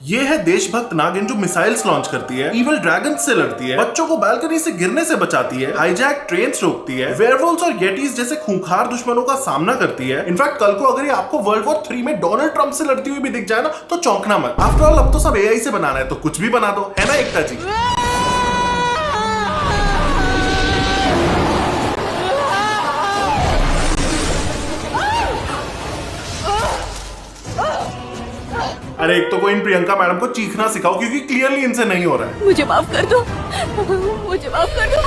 ये है देशभक्त नागिन जो मिसाइल्स लॉन्च करती है, इविल ड्रैगन से लड़ती है, बच्चों को बालकनी से गिरने से बचाती है, हाईजैक ट्रेन रोकती है, वेयरवुल्व्स और येटीज जैसे खूंखार दुश्मनों का सामना करती है। इनफैक्ट कल को अगर ये आपको वर्ल्ड वॉर 3 में डोनाल्ड ट्रंप से लड़ती हुई भी दिख जाए ना तो चौंकना मत। आफ्टर ऑल अब तो सब एआई से बनाना है तो कुछ भी बना दो, है ना एकता जी। अरे एक तो कोई इन प्रियंका मैडम को चीखना सिखाओ क्योंकि क्लियरली इनसे नहीं हो रहा है। मुझे माफ कर दो, मुझे माफ कर दो।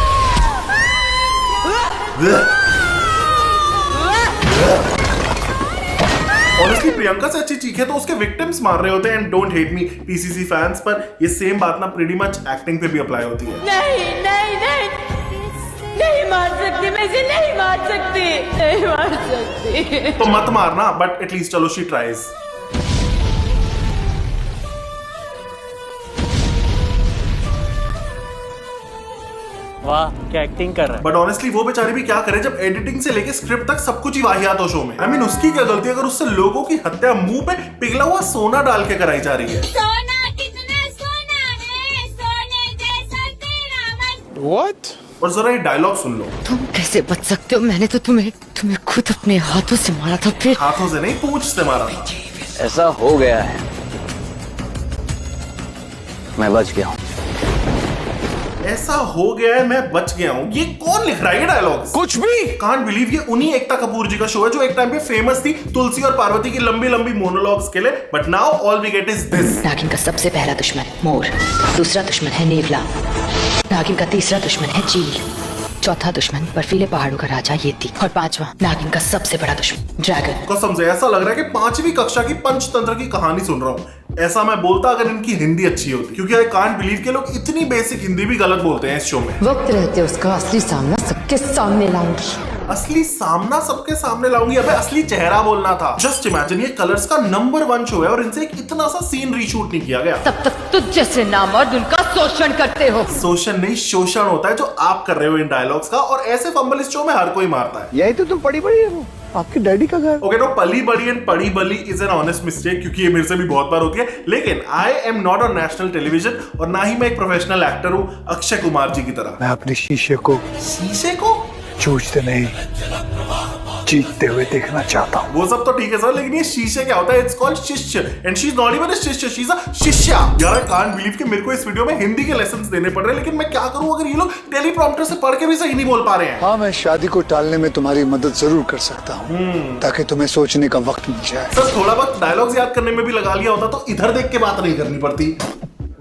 ऑनेस्टली प्रियंका से अच्छी चीखें तो उसके विक्टिम्स मार रहे होते हैं। And don't hate me PCC fans, पर ये सेम बात ना प्रीटी मच एक्टिंग पे भी अप्लाई होती है। नहीं नहीं नहीं नहीं मार सकती, मैं इसे नहीं मार सकती, नहीं मार सकती। तो मत मारना, बट एटलीस्ट चलो शी ट्राइज। वाह क्या एक्टिंग कर रहा है। बट ऑनेस्टली वो बेचारी भी क्या करे जब एडिटिंग से लेके स्क्रिप्ट तक सब कुछ ही वाहियात हो शो में। I mean, उसकी क्या गलती अगर उससे लोगों की हत्या मुंह पे पिघला हुआ सोना डाल के कराई जा रही है। सोना कितना सोना है, सोने जैसा तेरा मन। What? और जरा ये डायलॉग सुन लो। तुम कैसे बच सकते हो? मैंने तो तुम्हें खुद अपने हाथों से मारा था। फिर हाथों से नहीं, पूंछ से मारा था। ऐसा हो गया है, मैं बच गया हूँ। ऐसा हो गया है, मैं बच गया हूँ। ये कौन लिख रहा है ये डायलॉग? कुछ भी। कांट बिलीव ये उन्हीं एकता कपूर जी का शो है जो एक टाइम पे फेमस थी तुलसी और पार्वती की लंबी लंबी मोनोलॉग्स के लिए। But now all we get is this. नागिन का सबसे पहला दुश्मन मोर, दूसरा दुश्मन है नेवला, नागिन का तीसरा दुश्मन है चील, चौथा दुश्मन बर्फीले पहाड़ों का राजा येती, और पांचवा नागिन का सबसे बड़ा दुश्मन ड्रैगन। कसम से ऐसा लग रहा है कि 5वीं कक्षा की पंचतंत्र की कहानी सुन रहा हूँ। ऐसा मैं बोलता अगर इनकी हिंदी अच्छी होती, क्योंकि आई कांट बिलीव के लोग इतनी बेसिक हिंदी भी गलत बोलते हैं इस शो में। वक्त रहते उसका असली सामना सबके सामने लाऊंगी। असली सामना सबके सामने लाऊंगी? अबे असली चेहरा बोलना था। जस्ट इमेजिन, ये कलर्स का नंबर 1 शो है और इनसे एक इतना सा सीन रीशूट नहीं किया गया। तब तक तुझ जैसे नामर्द उनका शोषण करते हो। शोषण नहीं, शोषण होता है जो आप कर रहे हो इन डायलॉग्स का। और ऐसे फंबल इस शो में हर कोई मारता है। यही तो तुम पड़ी बड़ी है वो आपके डैडी का घर। ओके, नो पली बड़ी एंड पड़ी बली इज एन ऑनेस्ट मिस्टेक, क्योंकि ये मेरे से भी बहुत बार होती है। लेकिन I am not on national television और ना ही मैं एक प्रोफेशनल एक्टर हूँ अक्षय कुमार जी की तरह। मैं अपने शीशे को चूचते नहीं, जीतते हुए देखना चाहता हूँ। वो सब तो ठीक है सर, लेकिन ये शीशे क्या होता है? इट्स कॉल्ड शिष्य and she is not even अ शिष्य, शी इज अ शिष्या। यार आई कांट बिलीव कि मेरे को इस वीडियो में हिंदी के लेसंस देने पड़ रहे हैं, लेकिन मैं क्या करूं अगर ये लोग टेलीप्रॉम्प्टर से पढ़ के भी सही नहीं बोल पा रहे हैं। हाँ, मैं शादी को टालने में तुम्हारी मदद जरूर कर सकता हूँ ताकि तुम्हें सोचने का वक्त मिल जाए। सर थोड़ा वक्त डायलॉग्स याद करने में भी लगा लिया होता तो इधर देख के बात नहीं करनी पड़ती।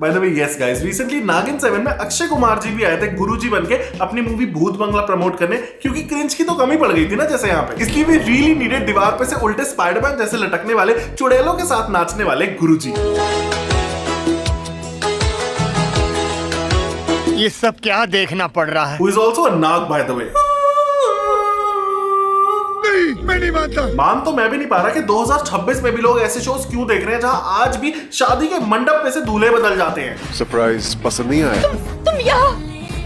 By the way yes guys, recently नागिन 7 में अक्षय कुमार जी भी आए थे गुरुजी बनके अपनी मूवी भूत बंगला प्रमोट करने, क्योंकि क्रिंज की तो कमी पड़ गई थी ना जैसे यहाँ पे। इसलिए वी रियली नीडेड दीवार पे से उल्टे स्पाइडरमैन जैसे लटकने वाले चुड़ैलों के साथ नाचने वाले गुरुजी। ये सब क्या देखना पड़ रहा है? Who is also a Nag by the way. मैं नहीं मानता। मान तो मैं भी नहीं पा रहा कि 2026 में भी लोग ऐसे शोज क्यों देख रहे हैं जहां आज भी शादी के मंडप पे से दूल्हे बदल जाते हैं। सरप्राइज पसंद नहीं आया? तुम यहाँ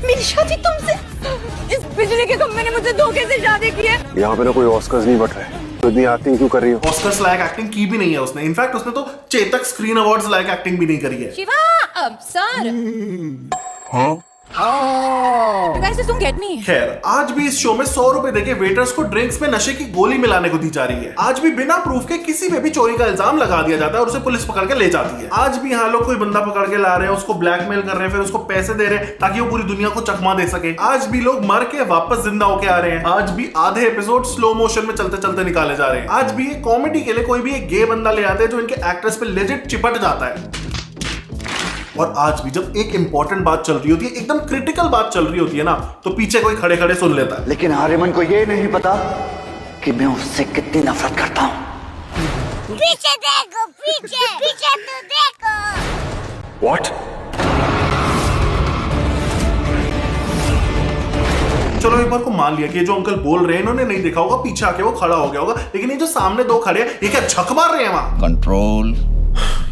मेरी शादी तुमसे, इस बिजली के खंभे ने मुझसे धोखे से शादी की है। यहाँ पे ना कोई ऑस्कर्स नहीं बट रहे, तो इतनी एक्टिंग क्यों कर रही हो? ऑस्कर्स लायक एक्टिंग की भी नहीं है उसने। इनफैक्ट उसने तो चेतक स्क्रीन अवार्ड्स लायक एक्टिंग भी नहीं करी है। शिवा सर, हाँ? guys, तुम गेट मी। खैर, आज भी इस शो में 100 रुपए देके वेटर्स को ड्रिंक्स में नशे की गोली मिलाने को दी जा रही है। आज भी बिना प्रूफ के किसी पे भी चोरी का इल्जाम लगा दिया जाता है और उसे पुलिस पकड़ के ले जाती है। आज भी यहाँ लोग कोई बंदा पकड़ के ला रहे हैं, उसको ब्लैकमेल कर रहे हैं, फिर उसको पैसे दे रहे हैं ताकि वो पूरी दुनिया को चकमा दे सके। आज भी लोग मर के वापस जिंदा होके आ रहे हैं। आज भी आधे एपिसोड स्लो मोशन में चलते चलते निकाले जा रहे हैं। आज भी कॉमेडी के लिए कोई भी एक गे बंदा ले आते हैं जो इनके एक्ट्रेस पे लेजिट चिपट जाता है। और आज भी जब एक इंपॉर्टेंट बात चल रही होती है, एकदम क्रिटिकल बात चल रही होती है ना, तो पीछे कोई खड़े खड़े सुन लेता है। लेकिन आर्यमन को ये नहीं पता कि मैं उससे कितनी नफरत करता हूँ। पीछे देखो, पीछे पीछे तो देखो। What? चलो एक बार को मान लिया कि ये जो अंकल बोल रहे हैं इन्होंने नहीं देखा होगा, पीछे आके वो खड़ा हो गया होगा, लेकिन ये जो सामने 2 खड़े हैं ये क्या झक मार रहे हैं वहां? कंट्रोल।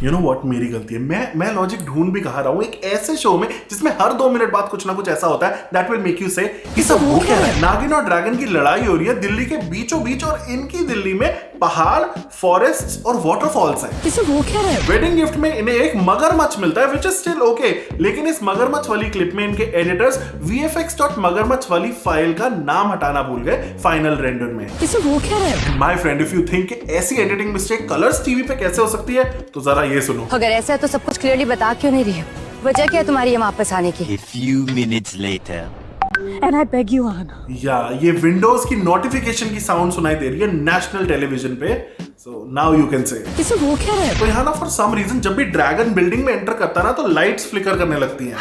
यू नो व्हाट, मेरी गलती है। मैं लॉजिक ढूंढ भी कहा रहा हूँ एक ऐसे शो में जिसमें हर 2 मिनट बाद कुछ ना कुछ ऐसा होता है दैट विल मेक यू से ये सब हो क्या है। नागिन और ड्रैगन की लड़ाई हो रही है दिल्ली के बीचों बीच और इनकी दिल्ली में पहाड़, फॉरेस्ट और वाटरफॉल्स हैं। किसे वो क्या है? वेडिंग गिफ्ट में इन्हें एक मगरमच्छ मिलता है, विच इज स्टिल ओके, लेकिन इस मगरमच्छ वाली क्लिप में इनके एडिटर्स VFX.मगरमच्छ वाली फाइल का नाम हटाना भूल गए फाइनल रेंडर में। किसे वो क्या है? My friend, if you think ऐसी एडिटिंग मिस्टेक कलर्स टीवी पे कैसे हो सकती है तो जरा ये सुनो। अगर ऐसा है तो सब कुछ क्लियरली बता क्यों नहीं रही हो? वजह क्या है तुम्हारी यहाँ वापस आने की? A few minutes later. And I beg you, Anna. या ये विंडोज की नोटिफिकेशन की साउंड सुनाई दे रही है नेशनल टेलीविजन पे, so now you can say. किसे वो क्या है? तो यहाँ ना फॉर सम रीजन जब भी ड्रैगन बिल्डिंग में एंटर करता है ना तो लाइट्स फ्लिकर करने लगती हैं।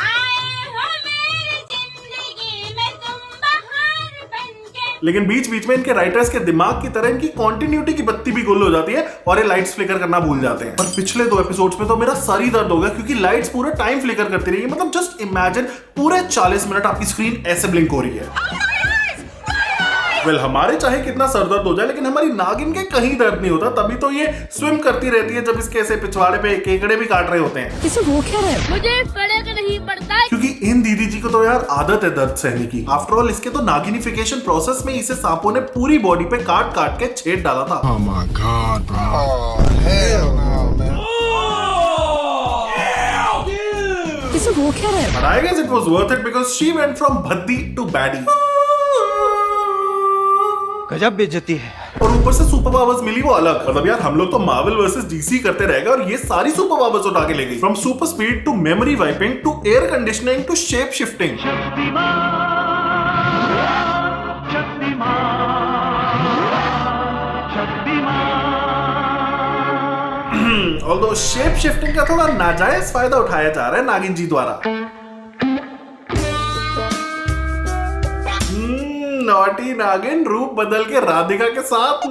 लेकिन बीच बीच में इनके राइटर्स के दिमाग की तरह इनकी कंटिन्यूटी की बत्ती भी गुल हो जाती है और ये लाइट्स फ्लिकर करना भूल जाते हैं। पर पिछले 2 एपिसोड्स में तो मेरा सर ही दर्द हो गया क्योंकि लाइट्स पूरे टाइम फ्लिकर करती रही है। मतलब जस्ट इमेजिन पूरे 40 मिनट आपकी स्क्रीन ऐसे ब्लिंक हो रही है। वेल, हमारे चाहे कितना सर दर्द हो जाए लेकिन हमारी नागिन के कहीं दर्द नहीं होता, तभी तो ये स्विम करती रहती है जब इसके ऐसे पिछवाड़े पे केकड़े भी काट रहे होते हैं। किसे वो क्या है? मुझे फर्क नहीं पड़ता। क्योंकि इन दीदी जी को तो यार आदत है दर्द सहने की। आफ्टर ऑल इसके तो नागिनिफिकेशन प्रोसेस में इसे सांपों ने पूरी बॉडी पे काट काट के छेद डाला था। Oh my God, bro. Oh, hell no, man. किसे वो क्या है? But I guess it was worth it because she went from भद्दी to baddie। गजब बेइज्जती है। और ऊपर से सुपर पावर्स मिली वो अलग। मतलब यार हम लोग तो मार्वल वर्सेस डीसी करते रह गए और ये सारी सुपर पावर्स उठा के ले गई। From super speed to memory wiping to air conditioning to shape shifting. Although shape shifting का थोड़ा नाजायज फायदा उठाया जा रहा है नागिन जी द्वारा। नॉटी नागिन रूप बदल के राधिका के साथ।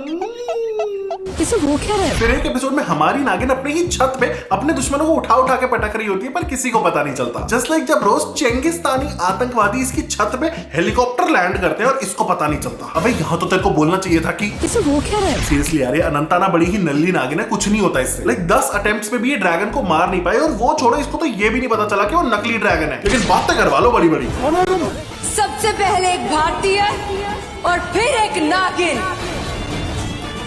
किसे वो क्या है? फिर एक एपिसोड में हमारी नागिन अपनी ही छत पे अपने दुश्मनों को उठा उठा के पटक रही होती है पर किसी को पता नहीं चलता। जस्ट लाइक जब रोज चेंगिस्तानी आतंकवादी इसकी छत पे हेलीकॉप्टर लैंड करते हैं और इसको पता नहीं चलता। अबे यहाँ तो तेरे को बोलना चाहिए था कि किसे वो क्या है? सीरियसली यार, ये अनंताना बड़ी ही नल्ली नागिन है, कुछ नहीं होता इससे। लाइक 10 अटेम्प्ट्स में भी ये ड्रैगन को मार नहीं पाए और वो छोड़ो इसको तो ये भी नहीं पता चला कि वो नकली ड्रैगन है। लेकिन बातें करवा लो बड़ी बड़ी। सबसे पहले एक भारतीय और फिर एक नागिन।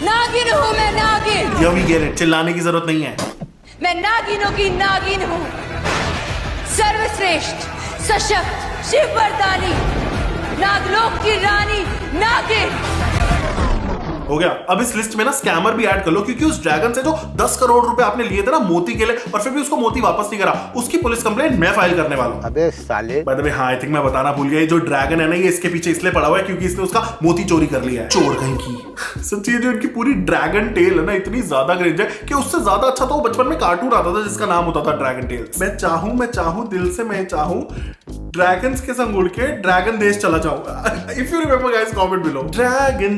नागिन हूँ मैं, नागिन। ये भी गेट, चिल्लाने की जरूरत नहीं है। मैं नागिनों की नागिन हूँ, सर्वश्रेष्ठ, सशक्त, शिव वरदानी, नागलोक की रानी, नागिन। हो गया। अब इस लिस्ट में ना स्कैमर भी ऐड कर लो क्योंकि उस ड्रैगन से जो 10 करोड़ रुपए आपने लिए थे ना मोती के लिए और फिर भी उसको मोती वापस नहीं करा, उसकी पुलिस कंप्लेंट मैं फाइल करने वाला हूँ। अबे साले। बाय द वे, हाँ आई थिंक मैं बताना भूल गया, ये जो ड्रैगन है ना ये इसके पीछे इसलिए पड़ा हुआ है क्योंकि इसने उसका मोती चोरी कर लिया है। चोर कहीं की। सच्ची जो इनकी पूरी ड्रैगन टेल है ना इतनी ज्यादा क्रेज है कि उससे ज्यादा अच्छा तो वो बचपन में कार्टून आता था जिसका नाम होता था ड्रैगन टेल्स। मैं चाहूं दिल से मैं चाहूं ड्रैगन्स के संग उड़ के ड्रैगन देश चला जाऊंगा। If you remember guys comment below. Dragon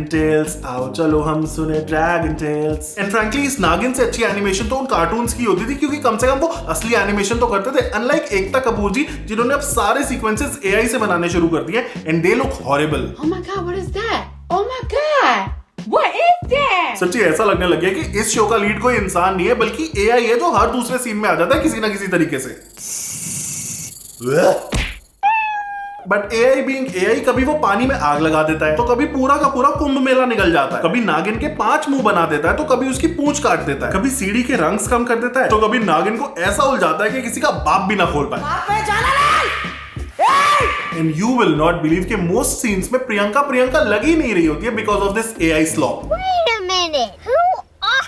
Tales आओ चलो हम सुने ड्रैगन टेल्स। एंड फ्रैंकली इस नागिन से अच्छी एनिमेशन तो उन कार्टून्स की होती थी क्योंकि कम से कम वो असली एनिमेशन तो करते थे, अनलाइक एकता कपूर जी जिन्होंने अब सारे सीक्वेंसेस एआई से बनाने शुरू कर दिए and they look horrible. Oh my God, what is that? Oh my God, what is that? सच्ची ऐसा लगने लग गया कि इस शो का लीड कोई इंसान नहीं है बल्कि एआई है जो हर दूसरे सीन में आ जाता है किसी ना किसी तरीके से। बट एआई बीइंग एआई, कभी वो पानी में आग लगा देता है तो कभी पूरा का पूरा कुंभ मेला निकल जाता है, कभी नागिन के 5 मुंह बना देता है तो कभी उसकी पूंछ काट देता है, कभी सीढ़ी के रंग्स कम कर देता है तो कभी नागिन को ऐसा उलझाता है कि किसी का बाप भी ना खोल पाए। And you will not believe कि मोस्ट सीन्स में प्रियंका लग ही नहीं रही होती है because of this AI slope. Wait a minute. Who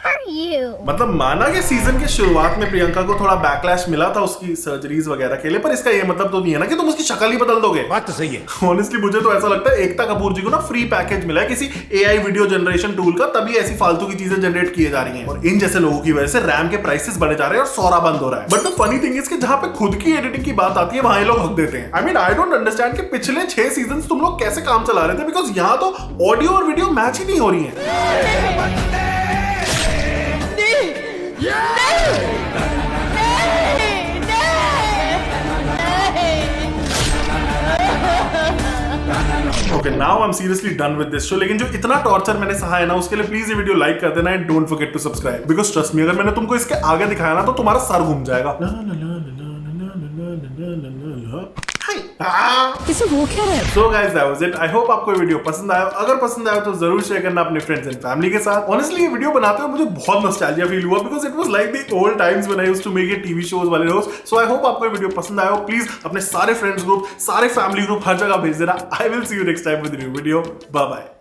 are you? मतलब माना कि सीजन के शुरुआत में प्रियंका को थोड़ा बैकलैश मिला था उसकी सर्जरीज वगैरह के लिए, पर इसका ये मतलब तो नहीं है ना कि तुम उसकी शक्ल ही बदल दोगे। बात तो सही है। ऑनेस्टली मुझे तो ऐसा लगता है एकता कपूर जी को ना फ्री पैकेज मिला है किसी एआई वीडियो जनरेशन टूल का, तभी ऐसी फालतू की चीजें जनरेट किए जा रही हैं और इन जैसे लोगों की वजह से रैम के प्राइसेस बढ़े जा रहे हैं और सौरा बंद हो रहा है। But the funny thing is कि जहां पे खुद की एडिटिंग की बात आती है वहां ये लोग हक देते हैं। I mean I don't understand कि पिछले 6 सीजंस तुम लोग कैसे काम चला रहे थे बिकॉज यहाँ तो ऑडियो और वीडियो मैच ही नहीं हो रही है। Okay, now I am seriously done with this show. लेकिन जो इतना टॉर्चर मैंने सहा है ना उसके लिए प्लीज ये वीडियो लाइक कर देना and don't forget to subscribe because trust me अगर मैंने तुमको इसके आगे दिखाया ना तो तुम्हारा सर घूम जाएगा। इसे वो क्या है? So guys, that was it. I hope आपको ये वीडियो पसंद आया। अगर पसंद आया तो जरूर शेयर करना अपने फ्रेंड्स एंड फैमिली के साथ। Honestly, ये वीडियो बनाते हुए मुझे बहुत नॉस्टैल्जिया फील हुआ because it was like the old times when I used to make it TV shows वाले रोज। So I hope आपको ये वीडियो पसंद आया हो। प्लीज अपने सारे फ्रेंड्स ग्रुप, सारे फैमिली ग्रुप हर जगह भेज देना। I will see you next time with a new video. Bye bye.